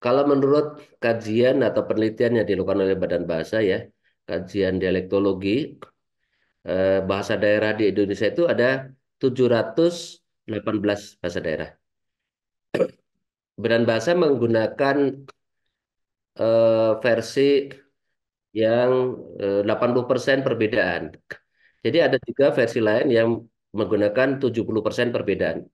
Kalau menurut kajian atau penelitian yang dilakukan oleh Badan Bahasa ya, kajian dialektologi, bahasa daerah di Indonesia itu ada 718 bahasa daerah. Badan Bahasa menggunakan versi yang 80% perbedaan. Jadi ada juga versi lain yang menggunakan 70% perbedaan.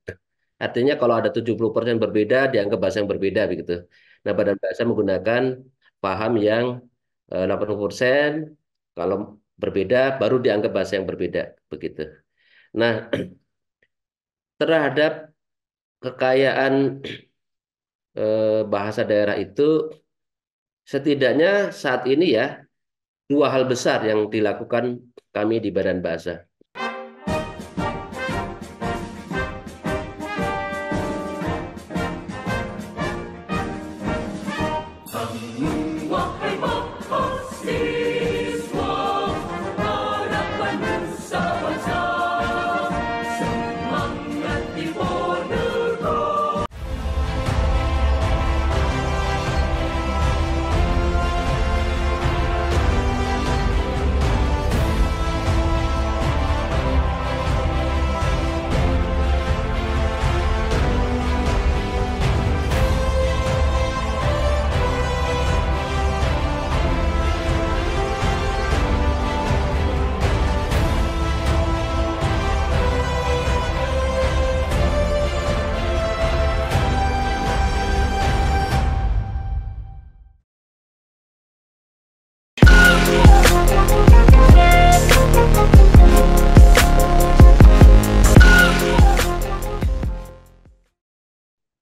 Artinya kalau ada 70% berbeda, dianggap bahasa yang berbeda begitu. Nah, Badan Bahasa menggunakan paham yang 80%, kalau berbeda baru dianggap bahasa yang berbeda begitu. Nah, terhadap kekayaan bahasa daerah itu setidaknya saat ini ya dua hal besar yang dilakukan kami di Badan Bahasa. Wahai mahasiswa, harapan nusa bangsa, semangat Diponegoro.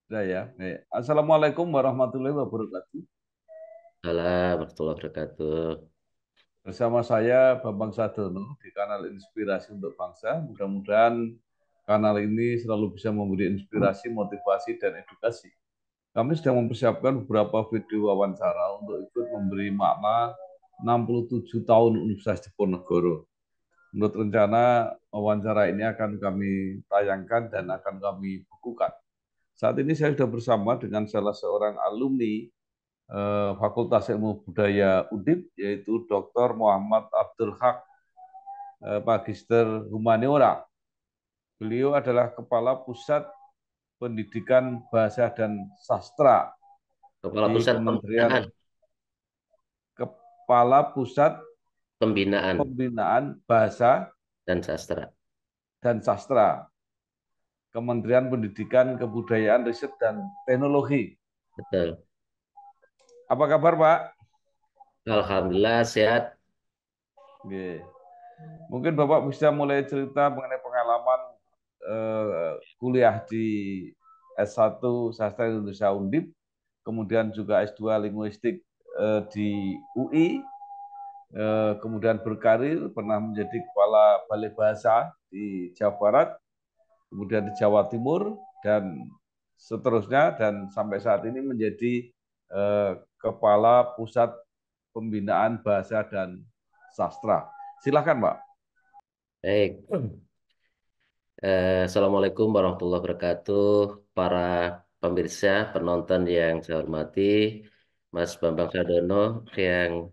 Nah ya, baik. Assalamualaikum warahmatullahi wabarakatuh. Salam warahmatullahi wabarakatuh. Bersama saya Bambang Sadono di kanal Inspirasi untuk Bangsa. Mudah-mudahan kanal ini selalu bisa memberi inspirasi, motivasi, dan edukasi. Kami sedang mempersiapkan beberapa video wawancara untuk ikut memberi makna 67 tahun Universitas Diponegoro. Menurut rencana, wawancara ini akan kami tayangkan dan akan kami bukukan. Saat ini saya sudah bersama dengan salah seorang alumni Fakultas Ilmu Budaya UNDIP, yaitu Dr. Muhammad Abdul Haq, Magister Humaniora. Beliau adalah Kepala Pusat Pendidikan Bahasa dan Sastra Kepala di Pusat Pembinaan, Kepala Pusat Pembinaan Pembinaan Bahasa dan Sastra. dan Sastra, Kementerian Pendidikan, Kebudayaan, Riset, dan Teknologi. Betul. Apa kabar, Pak? Alhamdulillah sehat. Oke. Mungkin Bapak bisa mulai cerita mengenai pengalaman kuliah di S1 Sastra Indonesia Undip, kemudian juga S2 Linguistik di UI, kemudian berkarir pernah menjadi kepala Balai Bahasa di Jawa Barat, kemudian di Jawa Timur, dan seterusnya, dan sampai saat ini menjadi kepala Pusat Pembinaan Bahasa dan Sastra. Silakan, Pak. Baik. Assalamualaikum warahmatullahi wabarakatuh. Para pemirsa, penonton yang saya hormati, Mas Bambang Sadono yang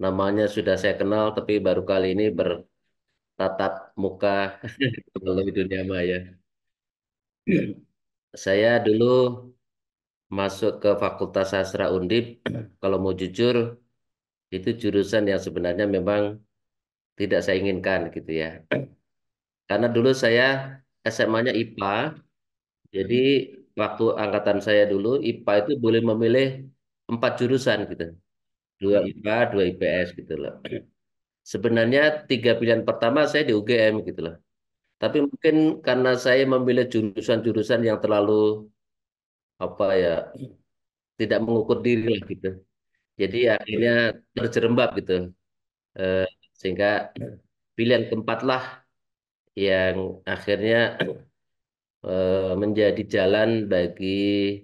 namanya sudah saya kenal tapi baru kali ini bertatap muka melalui dunia maya. Saya dulu masuk ke Fakultas Sastra Undip, kalau mau jujur, itu jurusan yang sebenarnya memang tidak saya inginkan gitu ya. Karena dulu saya SMA-nya IPA, jadi waktu angkatan saya dulu IPA itu boleh memilih 4 jurusan gitu. Dua IPA, dua IPS gitu loh. Sebenarnya 3 pilihan pertama saya di UGM gitu loh. Tapi mungkin karena saya memilih jurusan-jurusan yang terlalu apa ya, tidak mengukur diri lah gitu. Jadi akhirnya terjerembab gitu. Eh, Sehingga pilihan keempat lah yang akhirnya menjadi jalan bagi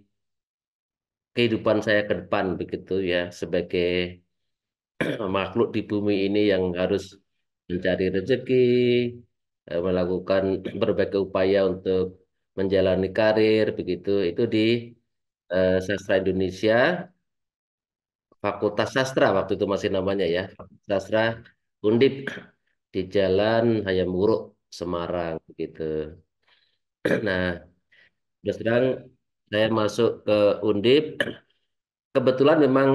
kehidupan saya ke depan begitu ya sebagai makhluk di bumi ini yang harus mencari rezeki, melakukan berbagai upaya untuk menjalani karir begitu. Itu di Sastra Indonesia, Fakultas Sastra waktu itu masih namanya ya, Fakultas Sastra Undip di Jalan Hayam Wuruk, Semarang gitu. Nah, terus terang saya masuk ke Undip. Kebetulan memang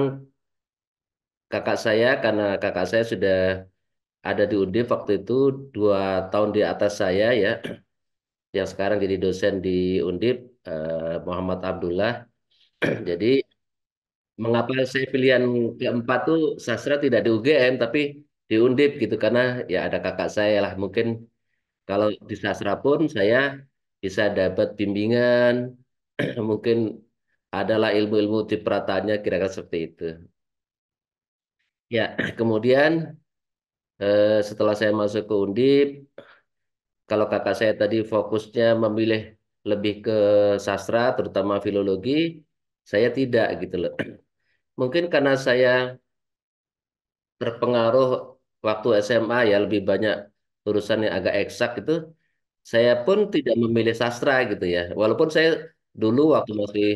kakak saya, karena kakak saya sudah ada di Undip waktu itu 2 tahun di atas saya ya, yang sekarang jadi dosen di Undip, Muhammad Abdullah. Jadi mengapa saya pilihan keempat tuh sastra tidak di UGM tapi di Undip gitu, karena ya ada kakak saya lah, mungkin kalau di sastra pun saya bisa dapat bimbingan, mungkin adalah ilmu-ilmu cipratanya kira-kira seperti itu. Ya, kemudian setelah saya masuk ke Undip, kalau kakak saya tadi fokusnya memilih lebih ke sastra, terutama filologi, saya tidak gitu loh. Mungkin karena saya terpengaruh waktu SMA ya lebih banyak urusan yang agak eksak itu, saya pun tidak memilih sastra gitu ya. Walaupun saya dulu waktu masih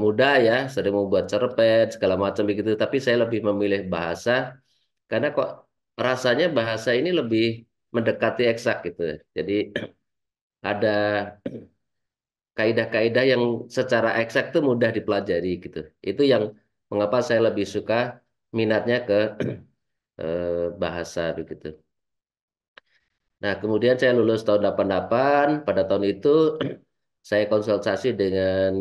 muda ya sering membuat cerpen segala macam begitu, tapi saya lebih memilih bahasa karena kok rasanya bahasa ini lebih mendekati eksak gitu. Jadi ada kaidah-kaidah yang secara eksak itu mudah dipelajari gitu. Itu yang mengapa saya lebih suka minatnya ke bahasa begitu. Nah, kemudian saya lulus tahun 88. Pada tahun itu saya konsultasi dengan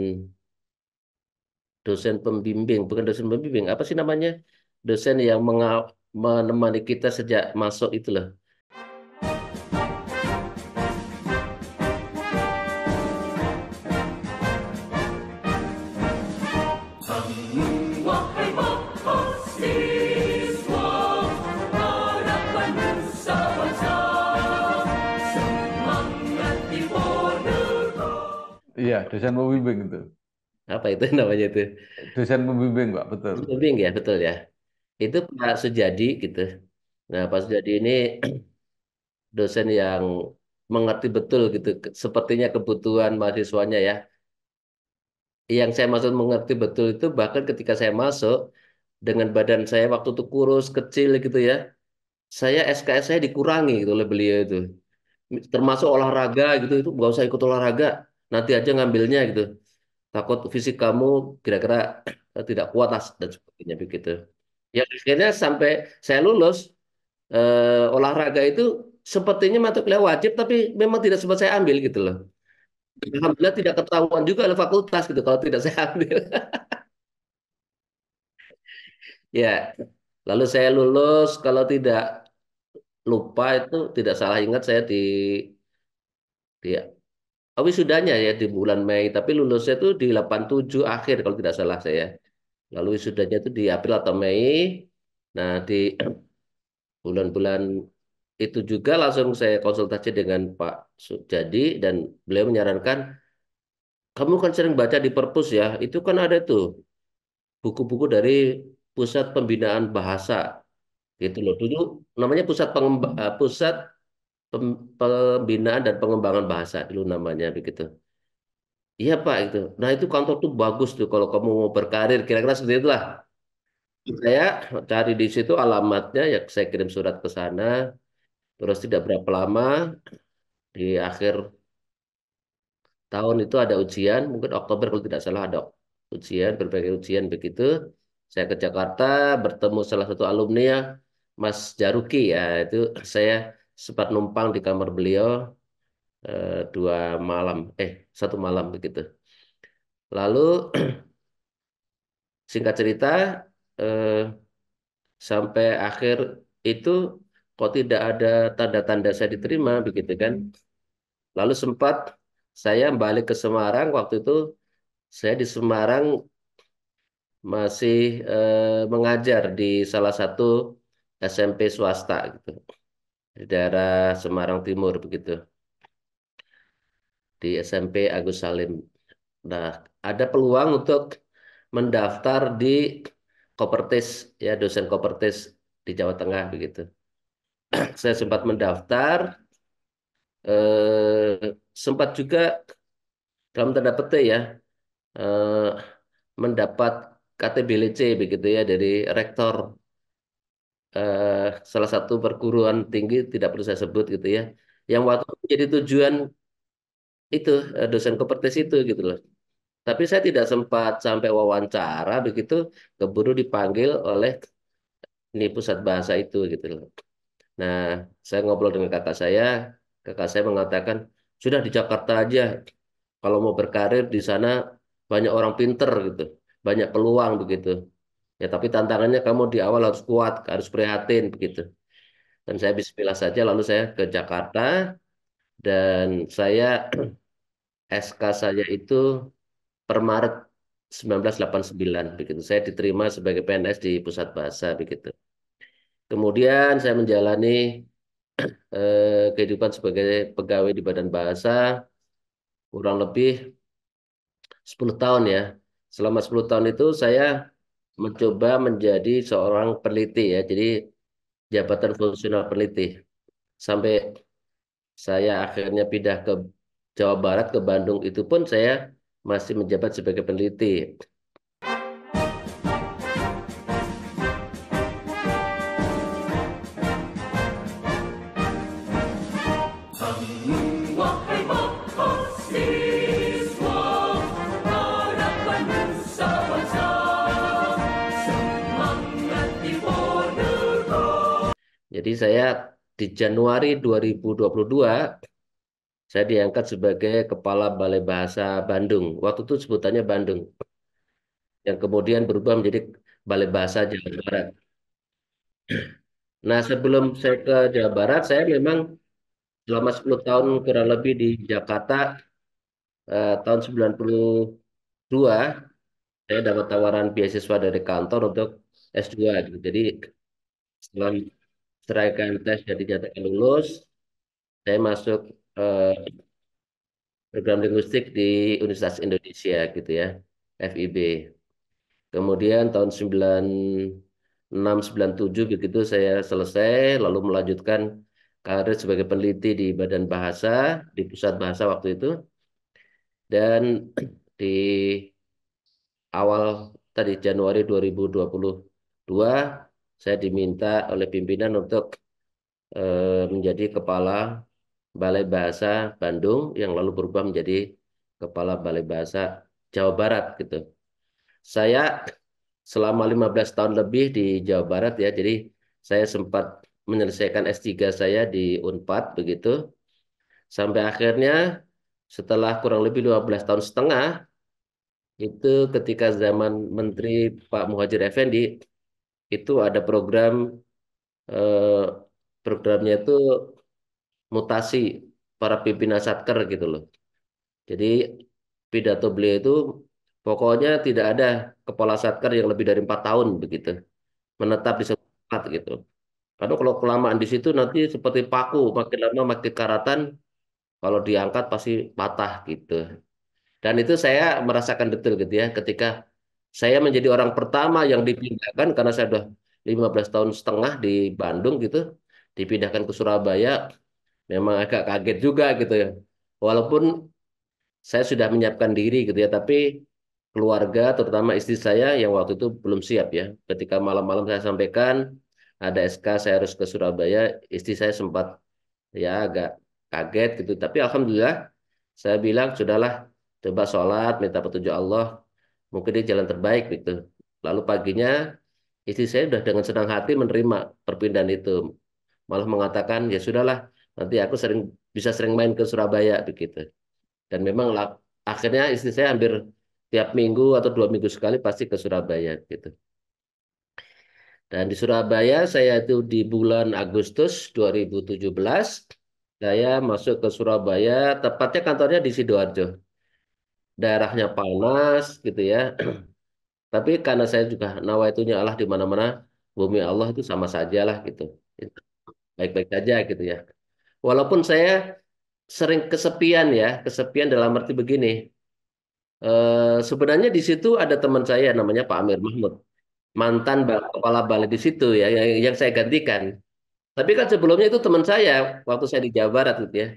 dosen pembimbing, bukan dosen pembimbing, apa sih namanya? Dosen yang menemani kita sejak masuk itu loh. Wahai mahasiswa, harapan nusa bangsa, semangat di Ponegoro. Iya, dosen pembimbing itu. Apa itu namanya itu? Dosen pembimbing, Pak, betul. Dosen pembimbing ya, betul ya. Itu Pak Sujadi gitu. Nah, Pak Sujadi ini dosen yang mengerti betul gitu, sepertinya kebutuhan mahasiswanya ya. Yang saya maksud mengerti betul itu bahkan ketika saya masuk dengan badan saya waktu itu kurus kecil gitu ya, saya SKS saya dikurangi gitu oleh beliau itu. Termasuk olahraga gitu, itu nggak usah ikut olahraga, nanti aja ngambilnya gitu. Takut fisik kamu kira-kira tidak kuat lah dan sebagainya begitu. Ya akhirnya sampai saya lulus, olahraga itu sepertinya mata kuliah wajib tapi memang tidak sempat saya ambil gitu loh. Alhamdulillah tidak ketahuan juga oleh fakultas gitu kalau tidak saya ambil. Ya, lalu saya lulus kalau tidak lupa itu tidak salah ingat saya di wisudanya ya di bulan Mei, tapi lulusnya itu di 87 akhir kalau tidak salah saya. Lalu wisudanya itu di April atau Mei. Nah, di bulan-bulan itu juga langsung saya konsultasi dengan Pak Sujadi dan beliau menyarankan, kamu kan sering baca di perpus ya, itu kan ada tuh buku-buku dari Pusat Pembinaan Bahasa gitu loh. Dulu namanya Pusat Pembinaan dan Pengembangan Bahasa dulu namanya begitu. Iya Pak itu. Nah itu kantor tuh bagus tuh kalau kamu mau berkarir kira-kira seperti itulah. Saya cari di situ alamatnya ya saya kirim surat ke sana. Terus tidak berapa lama di akhir tahun itu ada ujian, mungkin Oktober kalau tidak salah ada ujian, berbagai ujian begitu. Saya ke Jakarta bertemu salah satu alumni ya, Mas Jaruki ya, itu saya sempat numpang di kamar beliau 2 malam, 1 malam begitu. Lalu singkat cerita eh, sampai akhir itu kok tidak ada tanda-tanda saya diterima begitu kan. Lalu sempat saya balik ke Semarang waktu itu saya di Semarang masih mengajar di salah satu SMP swasta gitu di daerah Semarang Timur begitu di SMP Agus Salim. Nah, ada peluang untuk mendaftar di Kopertis ya dosen Kopertis di Jawa Tengah begitu. Saya sempat mendaftar, sempat juga dalam tanda petik ya. eh, mendapat KTBLC begitu ya dari rektor salah satu perguruan tinggi tidak perlu saya sebut gitu ya. Yang waktu itu jadi tujuan itu dosen kompetisi itu gitu loh. Tapi saya tidak sempat sampai wawancara begitu keburu dipanggil oleh ini pusat bahasa itu gitu loh. Nah, saya ngobrol dengan kakak saya mengatakan sudah di Jakarta aja. Kalau mau berkarir di sana banyak orang pinter gitu, banyak peluang begitu. Ya, tapi tantangannya kamu di awal harus kuat, harus prihatin begitu. Dan saya bismillah saja, lalu saya ke Jakarta dan saya SK saya itu per Maret 1989 begitu. Saya diterima sebagai PNS di Pusat Bahasa begitu. Kemudian saya menjalani kehidupan sebagai pegawai di Badan Bahasa kurang lebih 10 tahun ya. Selama 10 tahun itu saya mencoba menjadi seorang peneliti ya. Jadi jabatan fungsional peneliti. Sampai saya akhirnya pindah ke Jawa Barat, ke Bandung itu pun saya masih menjabat sebagai peneliti. Wahai mahasiswa, harapan nusa bangsa, semangat Diponegoro. Jadi saya di Januari 2022 saya diangkat sebagai Kepala Balai Bahasa Bandung. Waktu itu sebutannya Bandung, yang kemudian berubah menjadi Balai Bahasa Jawa Barat. Nah, sebelum saya ke Jawa Barat, saya memang selama 10 tahun kurang lebih di Jakarta, tahun 92, saya dapat tawaran beasiswa dari kantor untuk S2 gitu. Jadi setelah seraikan tes jadi dinyatakan lulus, saya masuk eh, program linguistik di Universitas Indonesia gitu ya, FIB. Kemudian tahun 96 97 begitu saya selesai lalu melanjutkan karir sebagai peneliti di Badan Bahasa di Pusat Bahasa waktu itu dan di awal tadi Januari 2022 saya diminta oleh pimpinan untuk menjadi kepala Balai Bahasa Bandung yang lalu berubah menjadi kepala Balai Bahasa Jawa Barat gitu. Saya selama 15 tahun lebih di Jawa Barat ya. Jadi saya sempat menyelesaikan S3 saya di Unpad begitu. Sampai akhirnya setelah kurang lebih 15 tahun setengah itu ketika zaman Menteri Pak Muhadjir Effendi itu ada eh, programnya itu mutasi para pimpinan Satker gitu loh. Jadi pidato beliau itu pokoknya tidak ada kepala Satker yang lebih dari 4 tahun begitu menetap di satu tempat gitu. Karena kalau kelamaan di situ nanti seperti paku, makin lama makin karatan, kalau diangkat pasti patah gitu. Dan itu saya merasakan betul gitu ya, ketika saya menjadi orang pertama yang dipindahkan karena saya sudah 15 tahun setengah di Bandung gitu, dipindahkan ke Surabaya, memang agak kaget juga gitu ya. Walaupun saya sudah menyiapkan diri gitu ya, tapi keluarga, terutama istri saya yang waktu itu belum siap ya. Ketika malam-malam saya sampaikan ada SK saya harus ke Surabaya, istri saya sempat ya agak kaget gitu. Tapi alhamdulillah saya bilang sudahlah, coba sholat, minta petunjuk Allah, mungkin ini jalan terbaik gitu. Lalu paginya istri saya sudah dengan senang hati menerima perpindahan itu, malah mengatakan ya sudahlah, nanti aku bisa sering main ke Surabaya begitu. Dan memang akhirnya istri saya hampir tiap minggu atau 2 minggu sekali pasti ke Surabaya gitu. Dan di Surabaya saya itu di bulan Agustus 2017 saya masuk ke Surabaya, tepatnya kantornya di Sidoarjo. Daerahnya panas gitu ya. Tapi karena saya juga nawaitunya Allah di mana-mana, bumi Allah itu sama saja lah gitu. Itu baik-baik saja gitu ya. Walaupun saya sering kesepian ya, kesepian dalam arti begini. Sebenarnya di situ ada teman saya namanya Pak Amir Mahmud, mantan kepala balai di situ ya, yang saya gantikan. Tapi kan sebelumnya itu teman saya waktu saya di Jawa Barat gitu ya.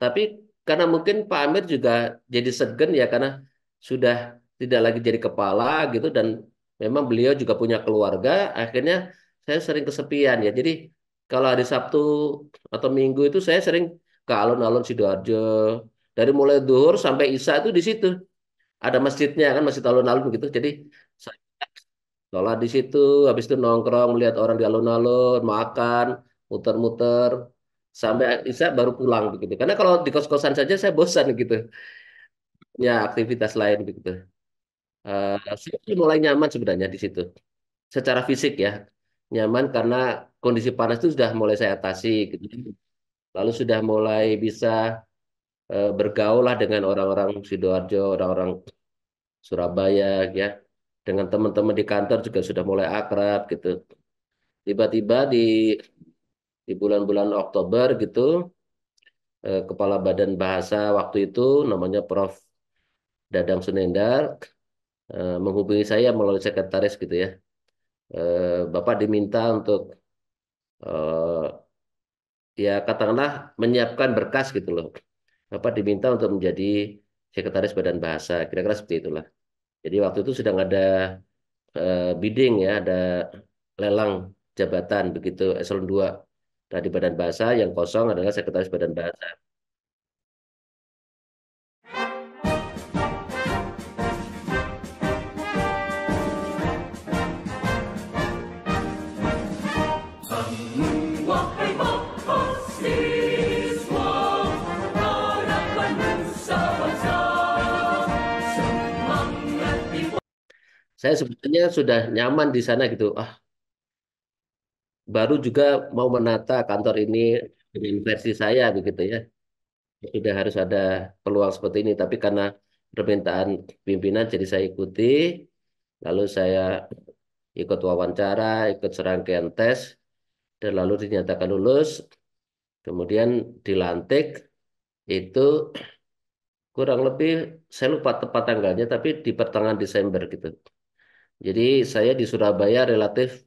Tapi karena mungkin Pak Amir juga jadi segen ya karena sudah tidak lagi jadi kepala gitu dan memang beliau juga punya keluarga, akhirnya saya sering kesepian ya. Jadi kalau hari Sabtu atau Minggu itu saya sering ke alun-alun Sidoarjo. Dari mulai zuhur sampai Isya itu di situ. Ada masjidnya kan, masjid alun-alun gitu. Jadi saya sholat di situ, habis itu nongkrong, melihat orang di alun-alun, makan, muter-muter, sampai Isya baru pulang begitu. Karena kalau di kos-kosan saja saya bosan gitu. Ya aktivitas lain begitu. Saya sih mulai nyaman sebenarnya di situ. Secara fisik ya, nyaman karena kondisi panas itu sudah mulai saya atasi gitu. Lalu sudah mulai bisa bergaul lah dengan orang-orang Sidoarjo, orang-orang Surabaya ya. Dengan teman-teman di kantor juga sudah mulai akrab gitu. Tiba-tiba di bulan-bulan Oktober gitu, Kepala Badan Bahasa waktu itu namanya Prof. Dadang Sunendar menghubungi saya melalui sekretaris gitu ya. Bapak diminta untuk eh, ya katakanlah menyiapkan berkas gitu loh. Bapak diminta untuk menjadi sekretaris Badan Bahasa, kira-kira seperti itulah. Jadi waktu itu sedang ada bidding ya, ada lelang jabatan begitu eselon 2 dari Badan Bahasa, yang kosong adalah sekretaris Badan Bahasa. Wahai mahasiswa, harapan nusa bangsa, semangat di Saya sebenarnya sudah nyaman di sana gitu. Baru juga mau menata kantor ini dengan versi saya begitu ya. Sudah harus ada peluang seperti ini, tapi karena permintaan pimpinan jadi saya ikuti, lalu saya ikut wawancara, ikut serangkaian tes, dan lalu dinyatakan lulus, kemudian dilantik, itu kurang lebih, saya lupa tepat tanggalnya, tapi di pertengahan Desember gitu. Jadi saya di Surabaya relatif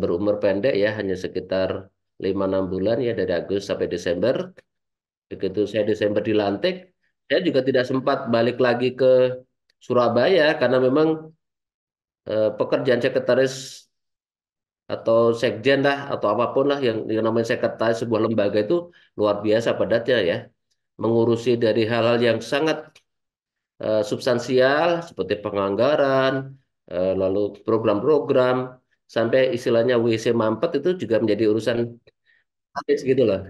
berumur pendek ya, hanya sekitar 5-6 bulan ya dari Agustus sampai Desember. Begitu saya Desember dilantik, saya juga tidak sempat balik lagi ke Surabaya karena memang pekerjaan sekretaris atau sekjen lah atau apapun lah yang namanya sekretaris sebuah lembaga itu luar biasa padatnya ya. Mengurusi dari hal-hal yang sangat substansial seperti penganggaran, lalu program-program, sampai istilahnya WC mampet itu juga menjadi urusan teknis gitu loh.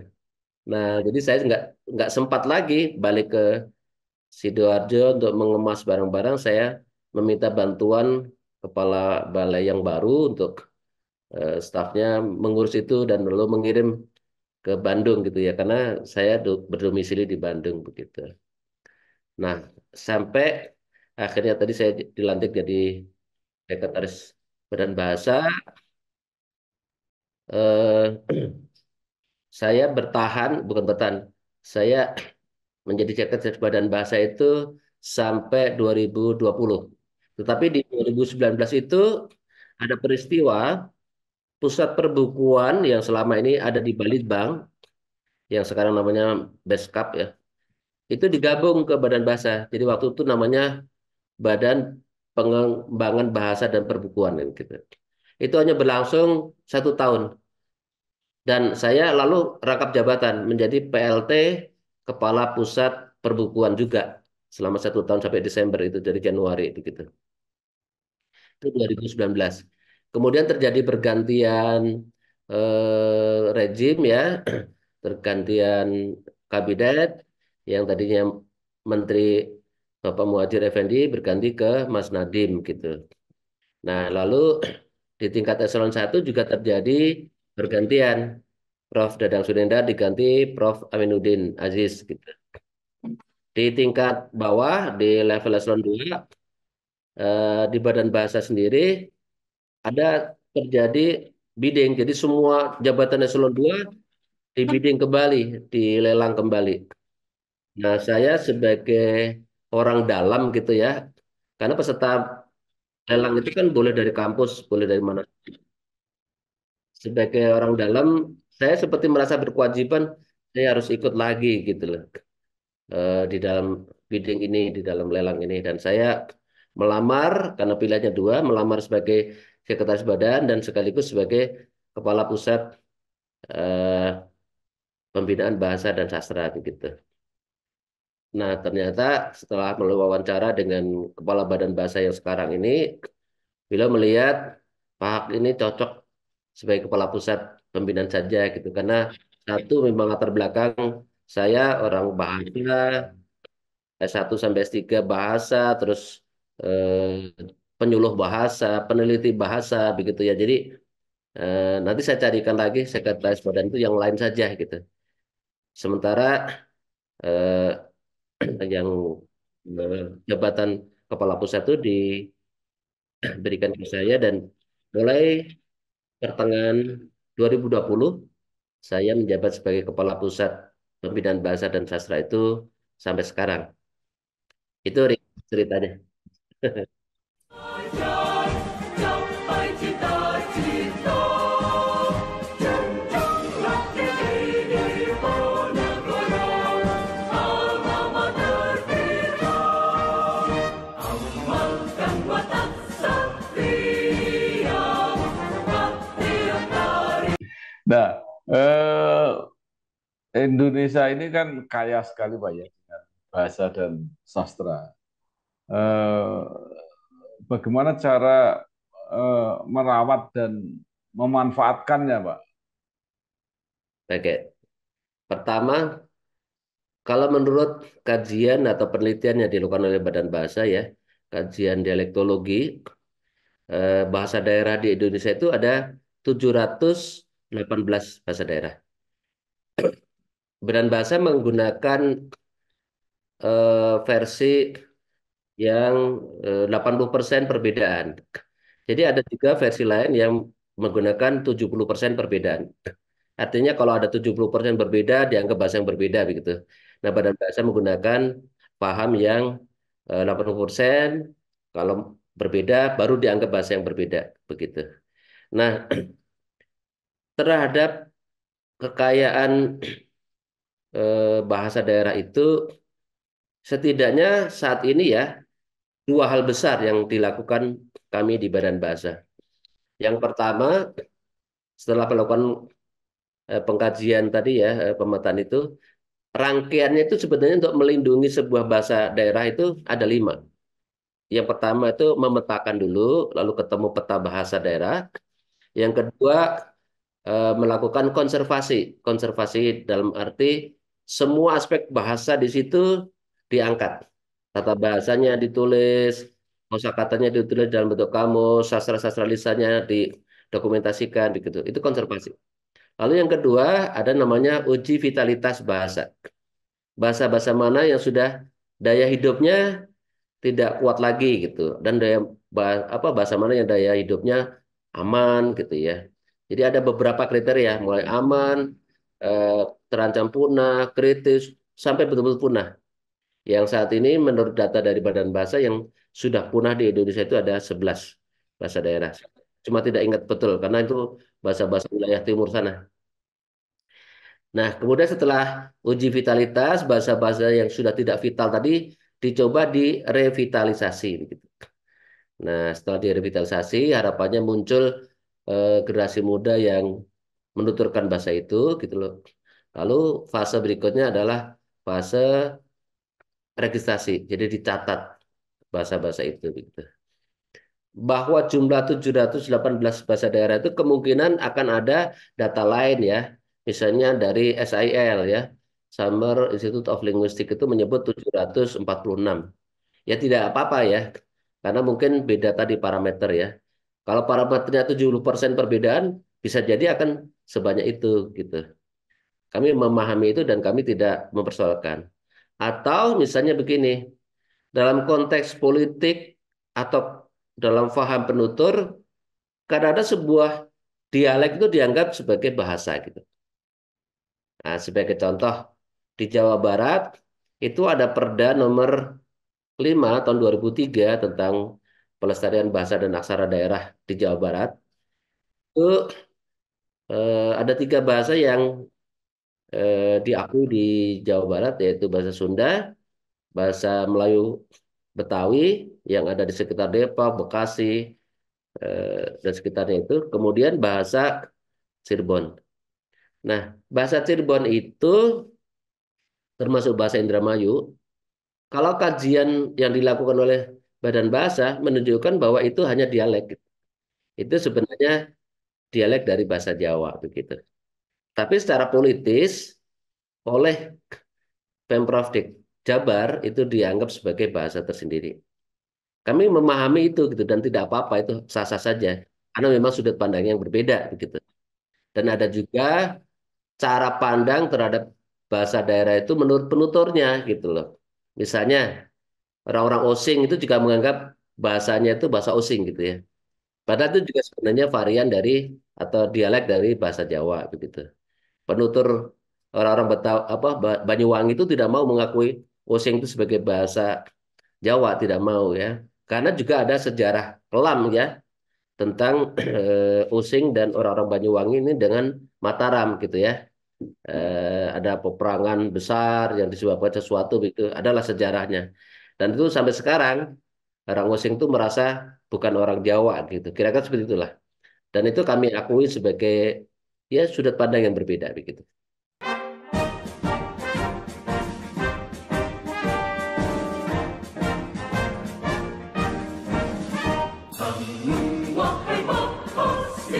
Nah, jadi saya nggak sempat lagi balik ke Sidoarjo untuk mengemas barang-barang. Saya meminta bantuan kepala balai yang baru untuk stafnya mengurus itu dan lalu mengirim ke Bandung gitu ya, karena saya berdomisili di Bandung begitu. Nah, sampai akhirnya tadi saya dilantik jadi sekretaris Badan Bahasa. Eh, saya bertahan, bukan bertahan, saya menjadi sekretaris Badan Bahasa itu sampai 2020. Tetapi di 2019 itu ada peristiwa pusat perbukuan yang selama ini ada di Balitbang, yang sekarang namanya Beskap ya, itu digabung ke Badan Bahasa. Jadi waktu itu namanya Badan Pengembangan Bahasa dan Perbukuan gitu. Itu hanya berlangsung 1 tahun. Dan saya lalu rangkap jabatan menjadi PLT Kepala Pusat Perbukuan juga selama 1 tahun sampai Desember itu dari Januari itu gitu. Itu 2019. Kemudian terjadi pergantian rejim ya, pergantian kabinet yang tadinya Menteri Bapak Muhadjir Effendi berganti ke Mas Nadiem gitu. Nah, lalu di tingkat eselon 1 juga terjadi pergantian. Prof. Dadang Sunendar diganti Prof. Aminuddin Aziz gitu. Di tingkat bawah di level eselon 2 di Badan Bahasa sendiri ada terjadi bidding. Jadi semua jabatan eselon 2 dibidding kembali, dilelang kembali. Nah, saya sebagai orang dalam gitu ya, karena peserta lelang itu kan boleh dari kampus, boleh dari mana. Sebagai orang dalam, saya seperti merasa berkewajiban, saya harus ikut lagi gitu loh di dalam bidding ini, di dalam lelang ini. Dan saya melamar karena pilihannya dua, melamar sebagai sekretaris badan dan sekaligus sebagai kepala pusat eh, pembinaan bahasa dan sastra begitu. Nah, ternyata setelah wawancara dengan kepala badan bahasa yang sekarang ini, beliau melihat Pak Hak ini cocok sebagai kepala pusat pembinaan saja gitu karena satu memang latar belakang saya orang bahasa S1 sampai S3 bahasa terus penyuluh bahasa, peneliti bahasa begitu ya. Jadi nanti saya carikan lagi sekretaris badan itu yang lain saja gitu. Sementara eh, yang jabatan kepala pusat itu diberikan ke saya dan mulai pertengahan 2020 saya menjabat sebagai kepala pusat pembinaan bahasa dan sastra itu sampai sekarang. Itu ceritanya. Capai cita-cita, jentanglah diri negara, alma mater kita, amalkan watak satria, bakti yang dari. Nah, Indonesia ini kan kaya sekali Pak ya dengan bahasa dan sastra. Eh, Bagaimana cara merawat dan memanfaatkannya, Pak? Oke. Pertama, kalau menurut kajian atau penelitian yang dilakukan oleh Badan Bahasa ya, kajian dialektologi, bahasa daerah di Indonesia itu ada 718 bahasa daerah. Badan Bahasa menggunakan versi yang 80% perbedaan. Jadi ada juga versi lain yang menggunakan 70% perbedaan. Artinya kalau ada 70% berbeda, dianggap bahasa yang berbeda begitu. Nah, Badan Bahasa menggunakan paham yang 80%, kalau berbeda baru dianggap bahasa yang berbeda begitu. Nah, terhadap kekayaan bahasa daerah itu setidaknya saat ini ya dua hal besar yang dilakukan kami di Badan Bahasa. Yang pertama, setelah melakukan pengkajian tadi ya, pemetaan itu, rangkaiannya itu sebenarnya untuk melindungi sebuah bahasa daerah itu ada lima. Yang pertama itu memetakan dulu, lalu ketemu peta bahasa daerah. Yang kedua, melakukan konservasi. Konservasi dalam arti semua aspek bahasa di situ diangkat. Tata bahasanya ditulis, kosakatanya ditulis dalam bentuk kamus, sastra-sastra lisannya didokumentasikan begitu. Itu konservasi. Lalu yang kedua ada namanya uji vitalitas bahasa. Bahasa-bahasa mana yang sudah daya hidupnya tidak kuat lagi gitu dan bahasa mana yang daya hidupnya aman gitu ya. Jadi ada beberapa kriteria mulai aman, eh, terancam punah, kritis sampai betul-betul punah. Yang saat ini menurut data dari Badan Bahasa yang sudah punah di Indonesia itu ada 11 bahasa daerah. Cuma tidak ingat betul karena itu bahasa-bahasa wilayah timur sana. Nah, kemudian setelah uji vitalitas, bahasa-bahasa yang sudah tidak vital tadi dicoba direvitalisasi. Gitu. Nah, setelah direvitalisasi, harapannya muncul generasi muda yang menuturkan bahasa itu, gitu loh. Lalu fase berikutnya adalah fase registrasi, jadi dicatat bahasa-bahasa itu. Gitu. Bahwa jumlah 718 bahasa daerah itu kemungkinan akan ada data lain ya. Misalnya dari SIL ya. Summer Institute of Linguistics itu menyebut 746. Ya tidak apa-apa ya. Karena mungkin beda tadi parameter ya. Kalau parameternya 70% perbedaan bisa jadi akan sebanyak itu gitu. Kami memahami itu dan kami tidak mempersoalkan. Atau misalnya begini, dalam konteks politik atau dalam faham penutur, kadang-kadang sebuah dialek itu dianggap sebagai bahasa gitu. Nah, sebagai contoh, di Jawa Barat itu ada Perda nomor 5 tahun 2003 tentang pelestarian bahasa dan aksara daerah di Jawa Barat. Itu ada tiga bahasa yang diakui di Jawa Barat, yaitu bahasa Sunda, bahasa Melayu Betawi, yang ada di sekitar Depok, Bekasi, dan sekitarnya itu. Kemudian bahasa Cirebon. Nah, bahasa Cirebon itu termasuk bahasa Indramayu. Kalau kajian yang dilakukan oleh Badan Bahasa menunjukkan bahwa itu hanya dialek. Itu sebenarnya dialek dari bahasa Jawa begitu. Tapi secara politis oleh Pemprov Jabar itu dianggap sebagai bahasa tersendiri. Kami memahami itu gitu dan tidak apa-apa itu sah-sah saja karena memang sudut pandang yang berbeda begitu. Dan ada juga cara pandang terhadap bahasa daerah itu menurut penuturnya gitu loh. Misalnya orang-orang Osing itu juga menganggap bahasanya itu bahasa Osing gitu ya. Padahal itu juga sebenarnya varian dari atau dialek dari bahasa Jawa begitu. Penutur orang-orang Banyuwangi itu tidak mau mengakui Osing itu sebagai bahasa Jawa, tidak mau ya. Karena juga ada sejarah kelam ya tentang Osing dan orang-orang Banyuwangi ini dengan Mataram gitu ya. Ada peperangan besar yang disebabkan sesuatu itu adalah sejarahnya. Dan itu sampai sekarang orang Osing itu merasa bukan orang Jawa gitu. Kira-kira seperti itulah. Dan itu kami akui sebagai ya sudut pandang yang berbeda begitu. Wahai mahasiswa,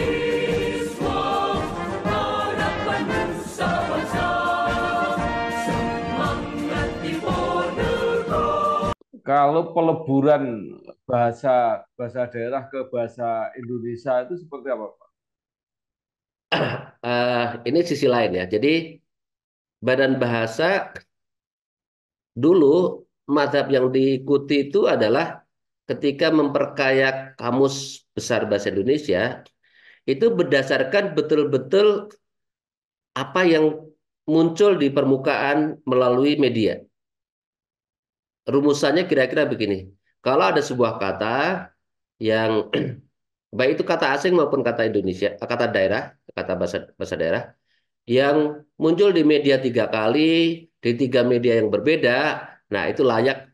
harapan nusa bangsa, semangat di Ponegoro. Kalau peleburan bahasa bahasa daerah ke bahasa Indonesia itu seperti apa, Pak? Ini sisi lain ya. Jadi Badan Bahasa dulu mazhab yang diikuti itu adalah ketika memperkaya kamus besar bahasa Indonesia itu berdasarkan betul-betul apa yang muncul di permukaan melalui media. Rumusannya kira-kira begini. Kalau ada sebuah kata yang baik itu kata asing maupun kata Indonesia, kata daerah, kata bahasa bahasa daerah yang muncul di media 3 kali di 3 media yang berbeda, nah itu layak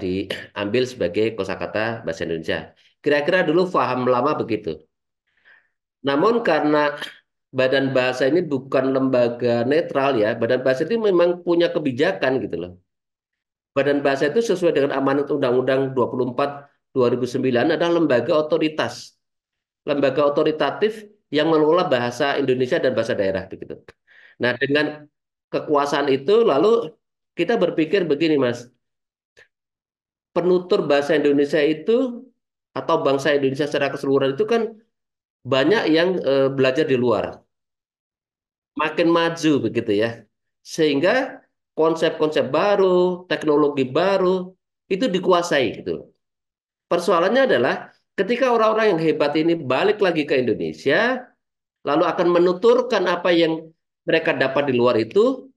diambil sebagai kosakata bahasa Indonesia. Kira-kira dulu paham lama begitu. Namun karena Badan Bahasa ini bukan lembaga netral ya, Badan Bahasa itu memang punya kebijakan gitu loh. Badan Bahasa itu sesuai dengan amanat Undang-Undang 24 2009 adalah lembaga otoritas, lembaga otoritatif yang mengelola bahasa Indonesia dan bahasa daerah begitu. Nah, dengan kekuasaan itu lalu kita berpikir begini, Mas. Penutur bahasa Indonesia itu atau bangsa Indonesia secara keseluruhan itu kan banyak yang belajar di luar, makin maju begitu ya. Sehingga konsep-konsep baru, teknologi baru itu dikuasai gitu. Persoalannya adalah ketika orang-orang yang hebat ini balik lagi ke Indonesia, lalu akan menuturkan apa yang mereka dapat di luar itu,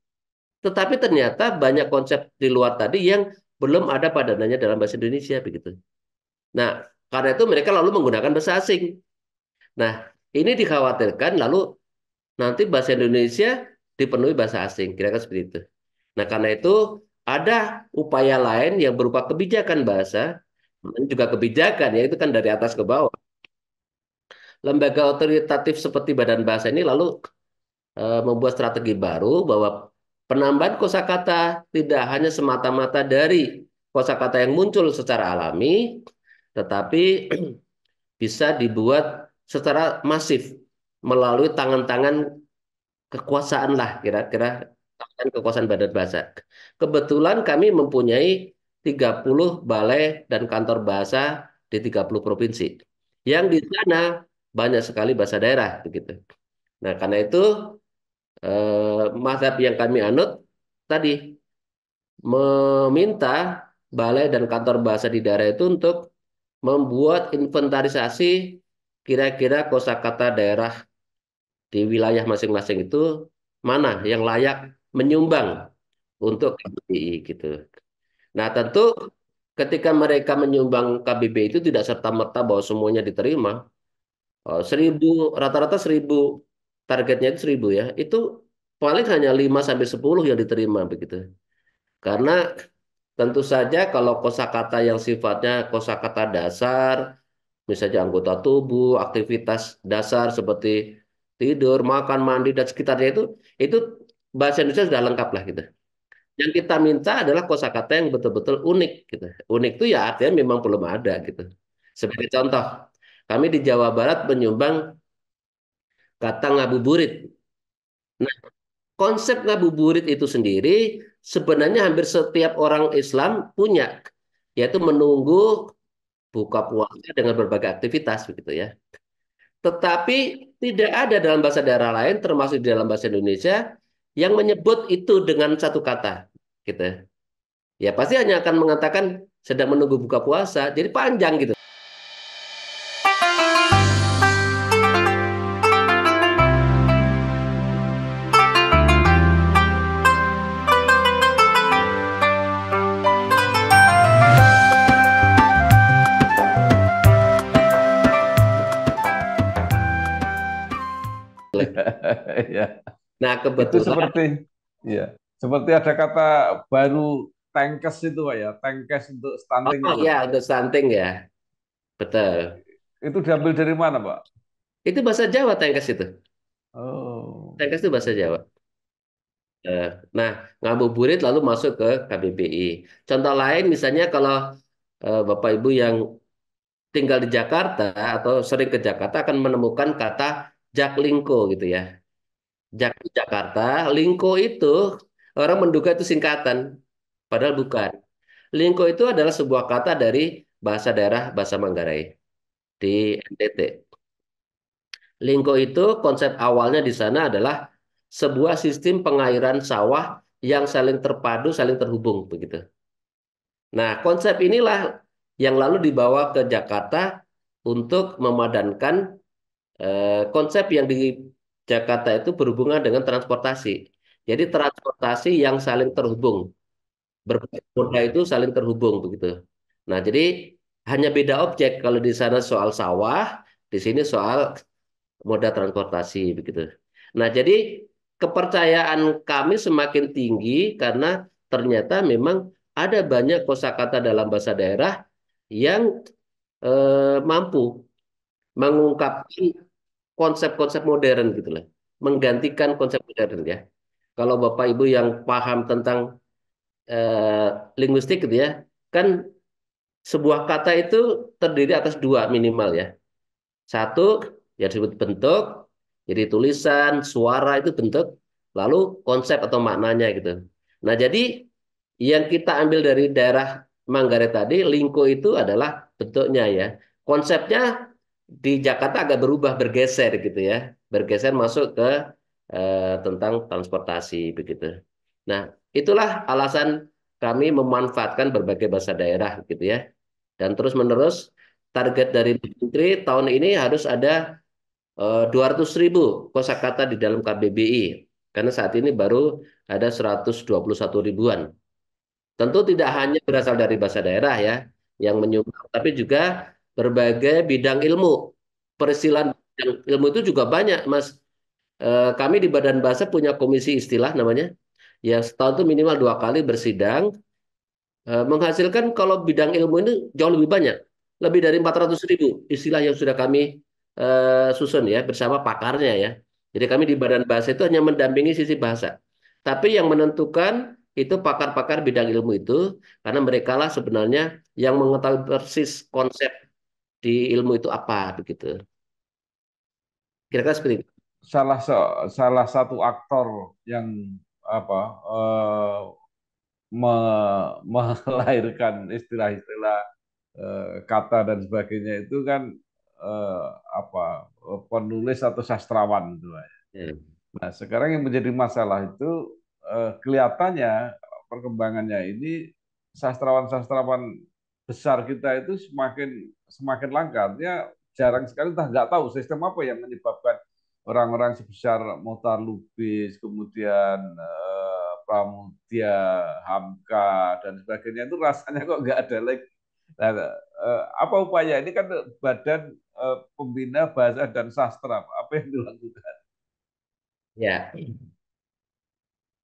tetapi ternyata banyak konsep di luar tadi yang belum ada padanannya dalam bahasa Indonesia begitu. Nah, karena itu mereka lalu menggunakan bahasa asing. Nah, ini dikhawatirkan lalu nanti bahasa Indonesia dipenuhi bahasa asing, kira-kira seperti itu. Nah, karena itu ada upaya lain yang berupa kebijakan bahasa, dan juga kebijakan, ya itu kan dari atas ke bawah. Lembaga otoritatif seperti Badan Bahasa ini lalu membuat strategi baru bahwa penambahan kosakata tidak hanya semata-mata dari kosakata yang muncul secara alami, tetapi bisa dibuat secara masif melalui tangan-tangan kekuasaan lah kira-kira tangan kekuasaan Badan Bahasa. Kebetulan kami mempunyai 30 balai dan kantor bahasa di 30 provinsi. Yang di sana banyak sekali bahasa daerah begitu. Nah, karena itu mazhab yang kami anut tadi meminta balai dan kantor bahasa di daerah itu untuk membuat inventarisasi kira-kira kosakata daerah di wilayah masing-masing itu mana yang layak menyumbang untuk KBBI gitu. Nah, tentu ketika mereka menyumbang KBBI itu tidak serta-merta bahwa semuanya diterima. 1.000 rata-rata 1.000 targetnya itu 1.000 ya. Itu paling hanya 5 sampai 10 yang diterima begitu. Karena tentu saja kalau kosakata yang sifatnya kosakata dasar, misalnya anggota tubuh, aktivitas dasar seperti tidur, makan, mandi dan sekitarnya itu bahasa Indonesia sudah lengkap lah gitu. Yang kita minta adalah kosakata yang betul-betul unik gitu. Unik itu ya artinya memang belum ada gitu. Sebagai contoh, kami di Jawa Barat menyumbang kata ngabuburit. Nah, konsep ngabuburit itu sendiri sebenarnya hampir setiap orang Islam punya, yaitu menunggu buka puasa dengan berbagai aktivitas begitu ya. Tetapi tidak ada dalam bahasa daerah lain, termasuk di dalam bahasa Indonesia, yang menyebut itu dengan satu kata, gitu. Ya pasti hanya akan mengatakan sedang menunggu buka puasa, jadi panjang gitu. Ya, Nah itu kebetulan, seperti ya, seperti ada kata baru tengkes itu Pak ya, tengkes untuk stunting oh itu. ya untuk stunting ya, betul. Itu diambil dari mana, Pak? Itu bahasa Jawa tengkes itu. Oh. Tengkes itu bahasa Jawa. Eh, Nah, ngabuburit lalu masuk ke KBBI. Contoh lain misalnya kalau Bapak Ibu yang tinggal di Jakarta atau sering ke Jakarta akan menemukan kata Jaklingko gitu ya. Jakarta, Lingko itu orang menduga itu singkatan, padahal bukan. Lingko itu adalah sebuah kata dari bahasa daerah bahasa Manggarai di NTT. Lingko itu konsep awalnya di sana adalah sebuah sistem pengairan sawah yang saling terpadu, saling terhubung begitu. Nah, konsep inilah yang lalu dibawa ke Jakarta untuk memadankan konsep yang di Jakarta itu berhubungan dengan transportasi. Jadi transportasi yang saling terhubung, berbagai moda itu saling terhubung begitu. Nah, jadi hanya beda objek. Kalau di sana soal sawah, di sini soal moda transportasi begitu. Nah, jadi kepercayaan kami semakin tinggi karena ternyata memang ada banyak kosakata dalam bahasa daerah yang mampu mengungkapkan konsep-konsep modern gitu lah, menggantikan konsep modern ya. Kalau Bapak Ibu yang paham tentang eh, linguistik gitu ya, kan sebuah kata itu terdiri atas dua minimal ya. Satu yang disebut bentuk, jadi tulisan, suara itu bentuk, lalu konsep atau maknanya gitu. Nah, jadi yang kita ambil dari daerah Manggarai tadi, lingko itu adalah bentuknya ya. Konsepnya di Jakarta agak berubah, bergeser gitu ya. Bergeser masuk ke tentang transportasi begitu. Nah, itulah alasan kami memanfaatkan berbagai bahasa daerah gitu ya. Dan terus-menerus target dari Menteri tahun ini harus ada 200.000 kosakata di dalam KBBI. Karena saat ini baru ada 121 ribuan. Tentu tidak hanya berasal dari bahasa daerah ya yang menyumbang, tapi juga berbagai bidang ilmu. Perisilan bidang ilmu itu juga banyak, Mas. Kami di Badan Bahasa punya komisi istilah namanya, yang setahun itu minimal 2 kali bersidang, menghasilkan kalau bidang ilmu ini jauh lebih banyak, lebih dari 400.000 istilah yang sudah kami susun ya bersama pakarnya ya. Jadi kami di Badan Bahasa itu hanya mendampingi sisi bahasa, tapi yang menentukan itu pakar-pakar bidang ilmu itu karena mereka lah sebenarnya yang mengetahui persis konsep di ilmu itu apa begitu. Kira-kira seperti itu. Salah satu aktor yang apa melahirkan istilah-istilah kata dan sebagainya itu kan apa penulis atau sastrawan itu. Ya. Nah, sekarang yang menjadi masalah itu kelihatannya perkembangannya ini sastrawan-sastrawan besar kita itu semakin semakin langka. Artinya jarang sekali, entah nggak tahu sistem apa yang menyebabkan orang-orang sebesar Mohtar Lubis, kemudian Pramudia, Hamka dan sebagainya itu rasanya kok nggak ada lagi. Nah, apa upaya ini kan Badan Pembina Bahasa dan Sastra, apa yang dilakukan? Ya.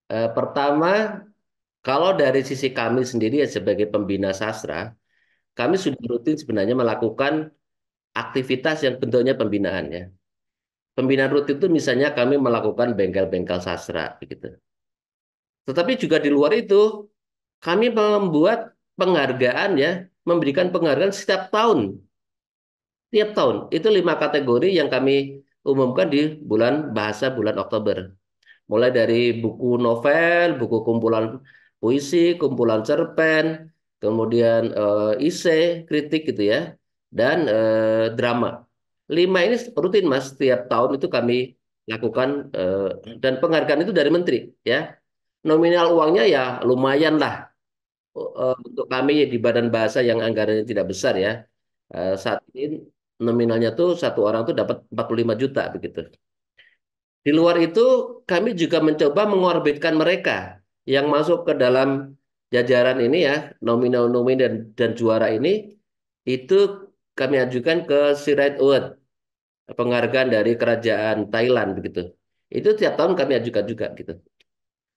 Pertama Kalau dari sisi kami sendiri ya sebagai pembina sastra, kami sudah rutin sebenarnya melakukan aktivitas yang bentuknya pembinaan ya. Pembinaan rutin itu misalnya kami melakukan bengkel-bengkel sastra begitu. Tetapi juga di luar itu kami membuat penghargaan ya, memberikan penghargaan setiap tahun. Tiap tahun. Itu 5 kategori yang kami umumkan di bulan Oktober. Mulai dari buku novel, buku kumpulan puisi, kumpulan cerpen, kemudian esai, kritik gitu ya, dan drama. 5 ini rutin Mas, setiap tahun itu kami lakukan dan penghargaan itu dari menteri ya. Nominal uangnya ya lumayan lah untuk kami di Badan Bahasa yang anggarannya tidak besar ya. Saat ini nominalnya tuh satu orang tuh dapat 45 juta begitu. Di luar itu, kami juga mencoba mengorbitkan mereka yang masuk ke dalam jajaran ini ya, nominal-nominal dan juara ini, itu kami ajukan ke Sirait Award, penghargaan dari kerajaan Thailand begitu. Itu tiap tahun kami ajukan juga gitu.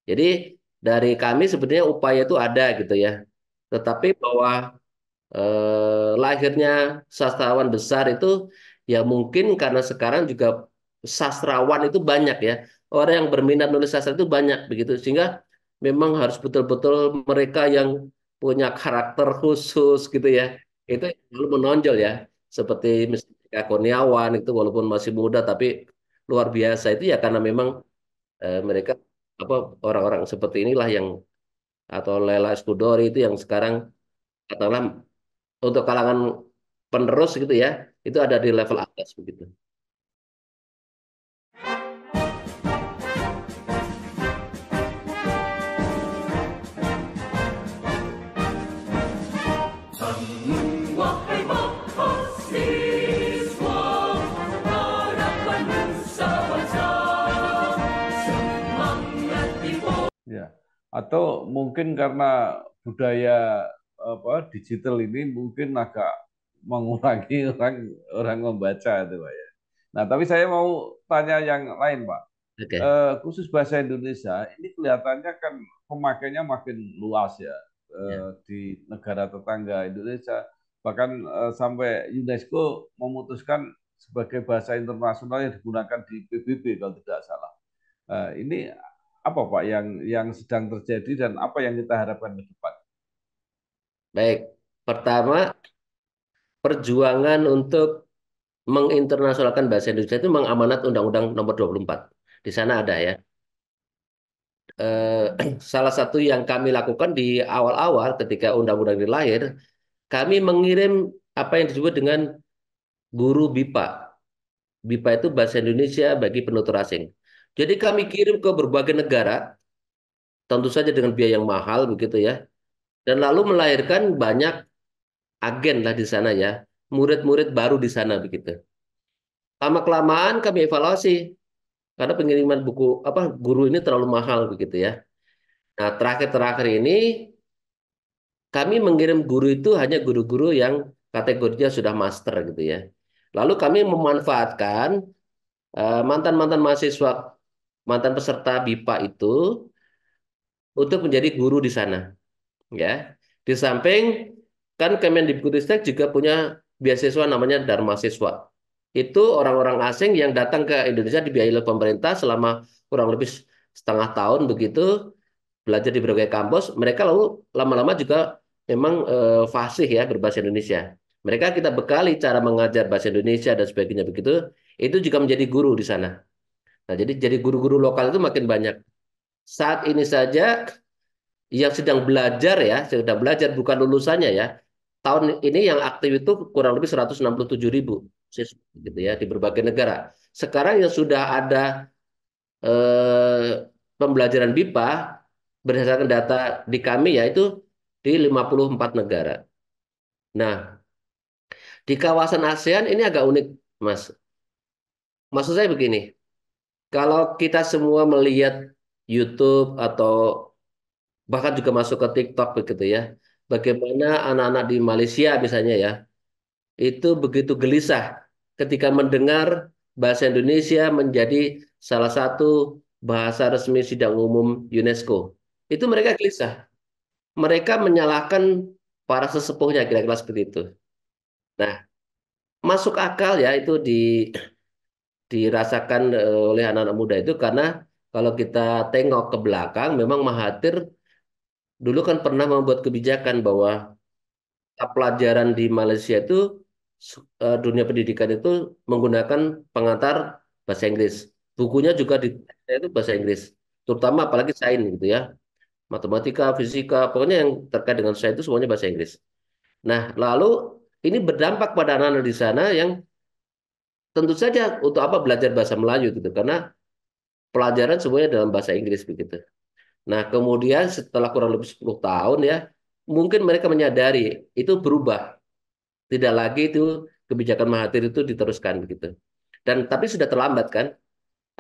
Jadi dari kami sebenarnya upaya itu ada gitu ya. Tetapi bahwa lahirnya sastrawan besar itu ya mungkin karena sekarang juga sastrawan itu banyak ya. Orang yang berminat nulis sastra itu banyak begitu sehingga memang harus betul-betul mereka yang punya karakter khusus gitu ya. Itu yang selalu menonjol ya. Seperti misalnya Kurniawan itu walaupun masih muda tapi luar biasa itu ya karena memang mereka apa orang-orang seperti inilah yang atau Lela Skudori itu yang sekarang katakanlah untuk kalangan penerus gitu ya, itu ada di level atas begitu. Wahai mahasiswa, harapan nusa bangsa, semangat di Ya. Atau mungkin karena budaya digital ini mungkin agak mengurangi orang orang membaca itu Pak ya. Nah, tapi saya mau tanya yang lain Pak. Oke, Khusus bahasa Indonesia ini kelihatannya kan pemakainya makin luas ya ya, di negara tetangga Indonesia. Bahkan sampai UNESCO memutuskan sebagai bahasa internasional yang digunakan di PBB kalau tidak salah. Ini apa Pak yang sedang terjadi dan apa yang kita harapkan ke depan? baik. Pertama, perjuangan untuk menginternasionalkan bahasa Indonesia itu mengamanat Undang-Undang Nomor 24. Di sana ada ya. Eh, Salah satu yang kami lakukan di awal-awal ketika undang-undang ini lahir, kami mengirim apa yang disebut dengan guru BIPA. BIPA itu bahasa Indonesia bagi penutur asing. Jadi kami kirim ke berbagai negara, tentu saja dengan biaya yang mahal begitu ya. Dan lalu melahirkan banyak agen lah di sana ya, murid-murid baru di sana begitu. Lama kelamaan kami evaluasi karena pengiriman buku apa guru ini terlalu mahal begitu ya. Nah terakhir-terakhir ini kami mengirim guru itu hanya guru-guru yang kategorinya sudah master gitu ya. Lalu kami memanfaatkan mantan-mantan mahasiswa, mantan peserta BIPA itu untuk menjadi guru di sana. Ya. Di samping kan Kemendikbudristek juga punya beasiswa namanya Dharma Siswa. Itu orang-orang asing yang datang ke Indonesia dibiayai oleh pemerintah selama kurang lebih setengah tahun begitu belajar di berbagai kampus. Mereka lalu lama-lama juga memang fasih ya berbahasa Indonesia. Mereka kita bekali cara mengajar bahasa Indonesia dan sebagainya begitu. Itu juga menjadi guru di sana. Nah, jadi guru-guru lokal itu makin banyak. Saat ini saja yang sedang belajar ya, sedang belajar bukan lulusannya ya. Tahun ini yang aktif itu kurang lebih 167.000 siswa gitu ya di berbagai negara. Sekarang yang sudah ada eh, pembelajaran BIPA berdasarkan data di kami ya itu di 54 negara. Nah, di kawasan ASEAN ini agak unik, Mas. Maksud saya begini, kalau kita semua melihat YouTube atau bahkan juga masuk ke TikTok begitu ya. Bagaimana anak-anak di Malaysia misalnya ya, itu begitu gelisah ketika mendengar bahasa Indonesia menjadi salah satu bahasa resmi sidang umum UNESCO. Itu mereka gelisah. mereka menyalahkan para sesepuhnya kira-kira seperti itu. Nah, masuk akal ya itu dirasakan oleh anak-anak muda itu karena kalau kita tengok ke belakang, memang Mahathir dulu kan pernah membuat kebijakan bahwa pelajaran di Malaysia itu dunia pendidikan itu menggunakan pengantar bahasa Inggris. Bukunya juga di itu bahasa Inggris, terutama apalagi sains gitu ya, matematika, fisika, pokoknya yang terkait dengan sains itu semuanya bahasa Inggris. Nah, lalu ini berdampak pada anak-anak di sana yang tentu saja untuk apa belajar bahasa Melayu gitu, karena pelajaran semuanya dalam bahasa Inggris begitu. Nah, kemudian setelah kurang lebih 10 tahun ya, mungkin mereka menyadari itu berubah. Tidak lagi itu kebijakan Mahathir itu diteruskan begitu. Dan tapi sudah terlambat kan?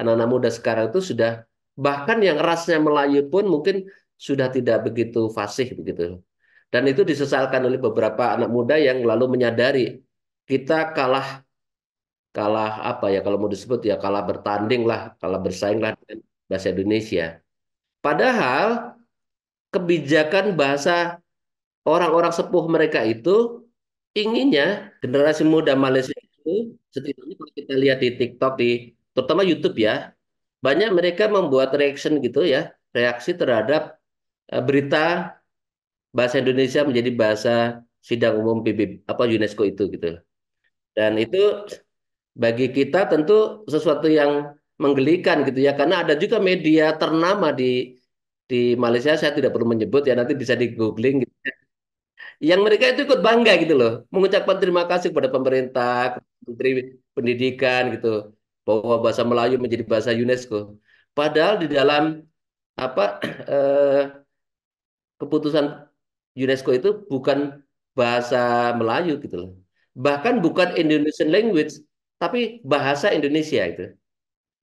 Anak-anak muda sekarang itu sudah bahkan yang rasnya Melayu pun mungkin sudah tidak begitu fasih begitu. Dan itu disesalkan oleh beberapa anak muda yang lalu menyadari kita kalah kalah apa ya kalau mau disebut ya kalah bertanding lah, kalah bersaing lah dengan bahasa Indonesia. Padahal kebijakan bahasa orang-orang sepuh mereka itu inginnya generasi muda Malaysia itu setidaknya kalau kita lihat di TikTok di terutama YouTube ya, banyak mereka membuat reaction gitu ya, reaksi terhadap berita bahasa Indonesia menjadi bahasa sidang umum PBB apa UNESCO itu gitu. Dan itu bagi kita tentu sesuatu yang menggelikan gitu ya, karena ada juga media ternama di Malaysia, saya tidak perlu menyebut ya, nanti bisa di googling gitu. Yang mereka itu ikut bangga gitu loh, mengucapkan terima kasih kepada pemerintah, Menteri Pendidikan gitu, bahwa bahasa Melayu menjadi bahasa UNESCO. Padahal di dalam apa eh, keputusan UNESCO itu bukan bahasa Melayu gitu loh. Bahkan bukan Indonesian language, tapi bahasa Indonesia itu.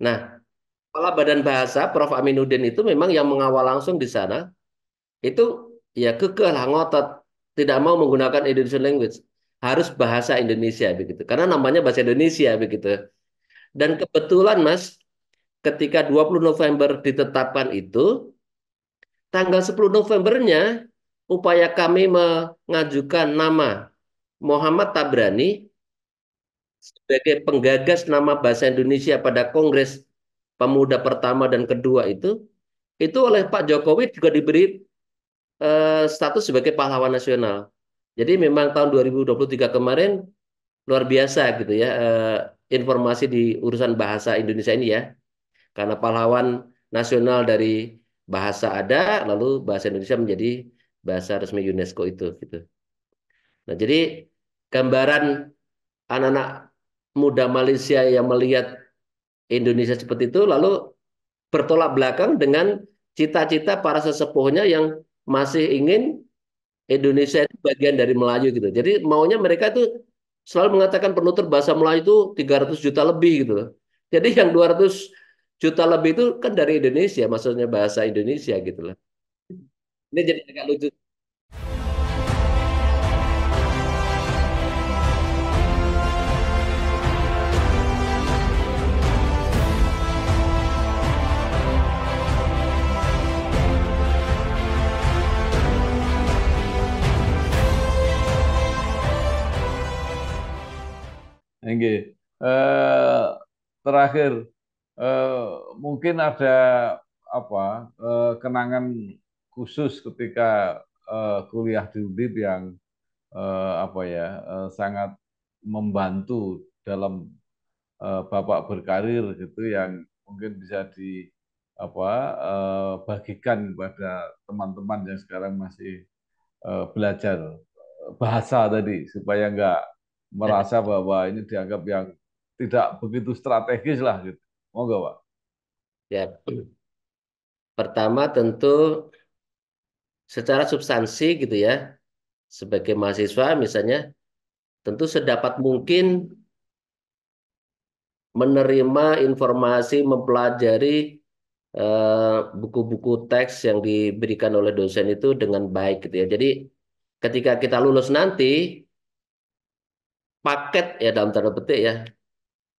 Nah, Kepala Badan Bahasa Prof. Aminuddin itu memang yang mengawal langsung di sana, itu ya kekeh lah ngotot tidak mau menggunakan Indonesian language, harus bahasa Indonesia begitu. Karena namanya bahasa Indonesia begitu. Dan kebetulan Mas, ketika 20 November ditetapkan itu, tanggal 10 Novembernya upaya kami mengajukan nama Muhammad Tabrani sebagai penggagas nama bahasa Indonesia pada Kongres Pemuda pertama dan kedua itu oleh Pak Jokowi juga diberi status sebagai pahlawan nasional. Jadi memang tahun 2023 kemarin luar biasa gitu ya, informasi di urusan bahasa Indonesia ini ya, karena pahlawan nasional dari bahasa ada, lalu bahasa Indonesia menjadi bahasa resmi UNESCO itu gitu. Nah, jadi gambaran anak-anak muda Malaysia yang melihat Indonesia seperti itu lalu bertolak belakang dengan cita-cita para sesepuhnya yang masih ingin Indonesia itu bagian dari Melayu gitu. Jadi maunya mereka itu selalu mengatakan penutur bahasa Melayu itu 300 juta lebih gitu loh. Jadi yang 200 juta lebih itu kan dari Indonesia, maksudnya bahasa Indonesia gitu loh. Ini jadi agak lucu. Oke. Eh, Terakhir, eh, mungkin ada apa kenangan khusus ketika kuliah di UNDIP yang apa ya sangat membantu dalam Bapak berkarir gitu yang mungkin bisa di apa bagikan kepada teman-teman yang sekarang masih belajar bahasa tadi supaya nggak merasa bahwa ini dianggap yang tidak begitu strategis lah gitu. Mau nggak, Pak? Ya, pertama tentu secara substansi gitu ya, sebagai mahasiswa misalnya, tentu sedapat mungkin menerima informasi, mempelajari buku-buku teks yang diberikan oleh dosen itu dengan baik gitu ya. Jadi ketika kita lulus nanti, paket ya dalam tanda petik ya,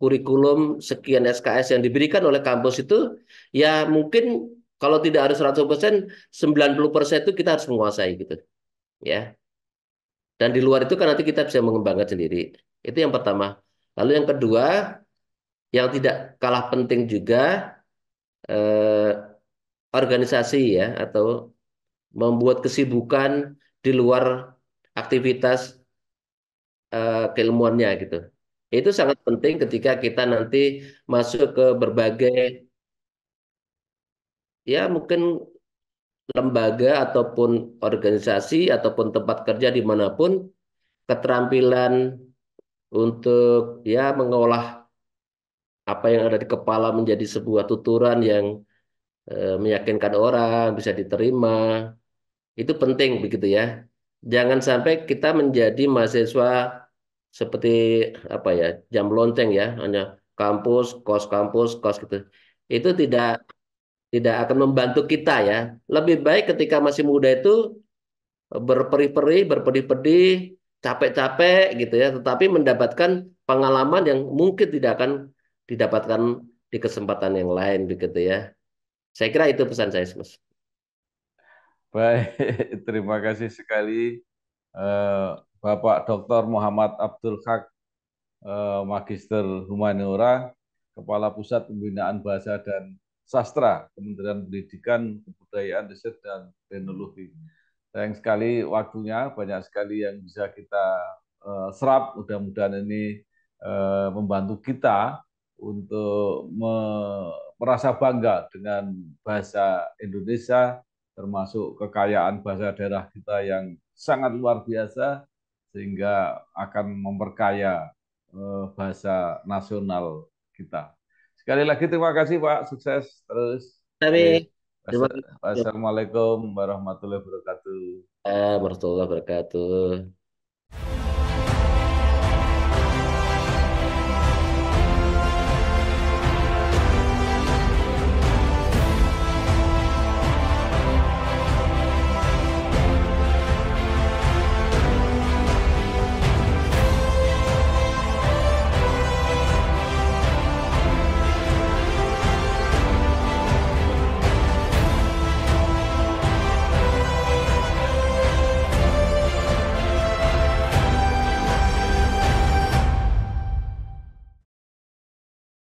kurikulum sekian SKS yang diberikan oleh kampus itu ya mungkin Kalau tidak harus 100%, 90% itu kita harus menguasai gitu, ya. Dan di luar itu kan nanti kita bisa mengembangkan sendiri. Itu yang pertama. Lalu yang kedua, yang tidak kalah penting juga, eh, organisasi ya, atau membuat kesibukan di luar aktivitas keilmuannya gitu. Itu sangat penting ketika kita nanti masuk ke berbagai, ya mungkin lembaga ataupun organisasi ataupun tempat kerja dimanapun, keterampilan untuk ya mengolah apa yang ada di kepala menjadi sebuah tuturan yang meyakinkan orang, bisa diterima, itu penting begitu ya. Jangan sampai kita menjadi mahasiswa seperti apa ya, jam lonceng ya, hanya kampus, kos gitu. Itu tidak akan membantu kita ya. Lebih baik ketika masih muda itu berperi-peri, berpedih-pedih, capek-capek gitu ya, tetapi mendapatkan pengalaman yang mungkin tidak akan didapatkan di kesempatan yang lain begitu ya. Saya kira itu pesan saya, Mas. Baik, terima kasih sekali eh, Bapak Dr. Muhammad Abdul Haq, Magister Humaniora, Kepala Pusat Pembinaan Bahasa dan Sastra, Kementerian Pendidikan, Kebudayaan, Riset, dan Teknologi. Sayang sekali waktunya, banyak sekali yang bisa kita serap. Mudah-mudahan ini membantu kita untuk merasa bangga dengan bahasa Indonesia, termasuk kekayaan bahasa daerah kita yang sangat luar biasa, sehingga akan memperkaya bahasa nasional kita. Sekali lagi terima kasih Pak, sukses terus. Tapi Baik. terima kasih. Wassalamualaikum warahmatullahi wabarakatuh. Warahmatullahi wabarakatuh.